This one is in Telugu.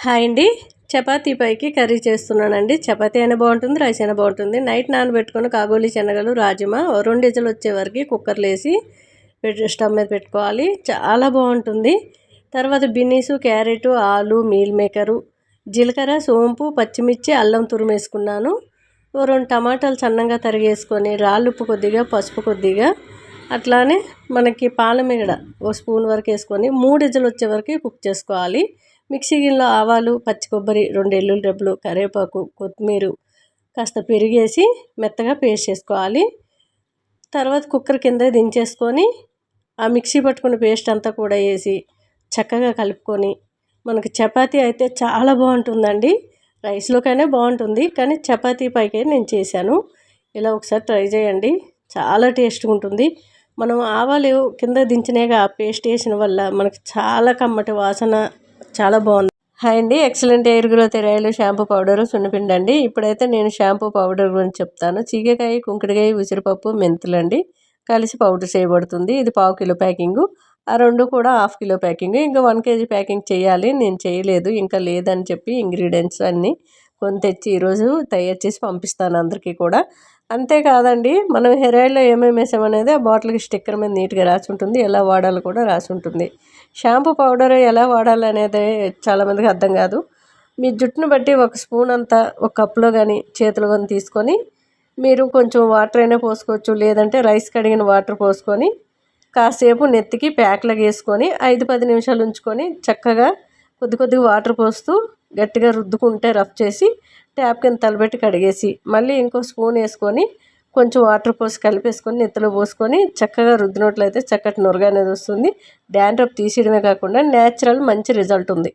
హాయ్ అండి. చపాతీ పైకి కర్రీ చేస్తున్నానండి. చపాతీ అయినా బాగుంటుంది, రైస్ అయినా బాగుంటుంది. నైట్ నానబెట్టుకొని కాబూలి శనగలు, రాజ్మా 2 విజిల్ వచ్చే వరకు కుక్కర్లో వేసి స్టవ్ మీద పెట్టుకోవాలి. చాలా బాగుంటుంది. తర్వాత బీనీసు, క్యారెట్, ఆలు, మీల్ మేకరు, జీలకర్ర, సోంపు, పచ్చిమిర్చి, అల్లం తురిమేసుకున్నాను. 2 టమాటాలు సన్నంగా తరిగేసుకొని, రాళ్ళుప్పు కొద్దిగా, పసుపు కొద్దిగా, అట్లానే మనకి పాలమీగడ ఓ స్పూన్ వరకు వేసుకొని 3 విజిల్ వచ్చే వరకు కుక్ చేసుకోవాలి. మిక్సీ గిన్నెలో ఆవాలు, పచ్చి కొబ్బరి, 2 వెల్లుల్లి రెబ్బలు, కరివేపాకు, కొత్తిమీర, కాస్త పెరిగేసి మెత్తగా పేస్ట్ చేసుకోవాలి. తర్వాత కుక్కర్ కింద దించేసుకొని ఆ మిక్సీ పట్టుకున్న పేస్ట్ అంతా కూడా వేసి చక్కగా కలుపుకొని, మనకి చపాతీ అయితే చాలా బాగుంటుందండి. రైస్లోకైనా బాగుంటుంది, కానీ చపాతీ పైకే నేను చేశాను. ఇలా ఒకసారి ట్రై చేయండి, చాలా టేస్ట్గా ఉంటుంది. మనం ఆవాలు కింద దించినాక ఆ పేస్ట్ వేసిన వల్ల మనకి చాలా కమ్మటి వాసన, చాలా బాగుంది. హాయ్ అండి. Excellent hair growth oil, shampoo powder, సున్నిపిండి అండి. ఇప్పుడైతే నేను షాంపూ పౌడర్ గురించి చెప్తాను. చీకకాయ, కుంకుడుకాయ, ఉసిరిపప్పు, మెంతులు అండి కలిసి పౌడర్ చేయబడుతుంది. ఇది 1/2 కిలో ప్యాకింగు. ఆ 2 కూడా 1/2 కిలో ప్యాకింగ్. ఇంకా 1 kg ప్యాకింగ్ చేయాలి. నేను చేయలేదు, ఇంకా లేదని చెప్పి ఇంగ్రీడియంట్స్ అన్నీ కొని తెచ్చి ఈరోజు తయారు చేసి పంపిస్తాను అందరికీ కూడా. అంతేకాదండి, మనం హెయిర్ ఆయిల్లో ఏమేమి వేసామనేది ఆ బాటిల్కి స్టిక్కర్ మీద నీట్గా రాసి ఉంటుంది. ఎలా వాడాలో కూడా రాసి ఉంటుంది. షాంపూ పౌడర్ ఎలా వాడాలనేది చాలామందికి అర్థం కాదు. మీ జుట్టును బట్టి 1 స్పూన్ అంతా ఒక కప్లో కానీ చేతులు కానీ తీసుకొని, మీరు కొంచెం వాటర్ అయినా పోసుకోవచ్చు, లేదంటే రైస్ కడిగిన వాటర్ పోసుకొని కాసేపు నెత్తికి ప్యాక్లాగా వేసుకొని 5-10 నిమిషాలు ఉంచుకొని చక్కగా కొద్దిగా వాటర్ పోస్తూ గట్టిగా రుద్దుకుంటే రఫ్ చేసి ట్యాప్ కింద తలబెట్టి కడిగేసి మళ్ళీ ఇంకో స్పూన్ వేసుకొని కొంచెం వాటర్ పోసి కలిపేసుకొని నెత్తిలో పోసుకొని చక్కగా రుద్దినట్లయితే చక్కటి నురగ అనేది వస్తుంది. డాండ్రఫ్ తీసేయడమే కాకుండా న్యాచురల్ మంచి రిజల్ట్ ఉంది.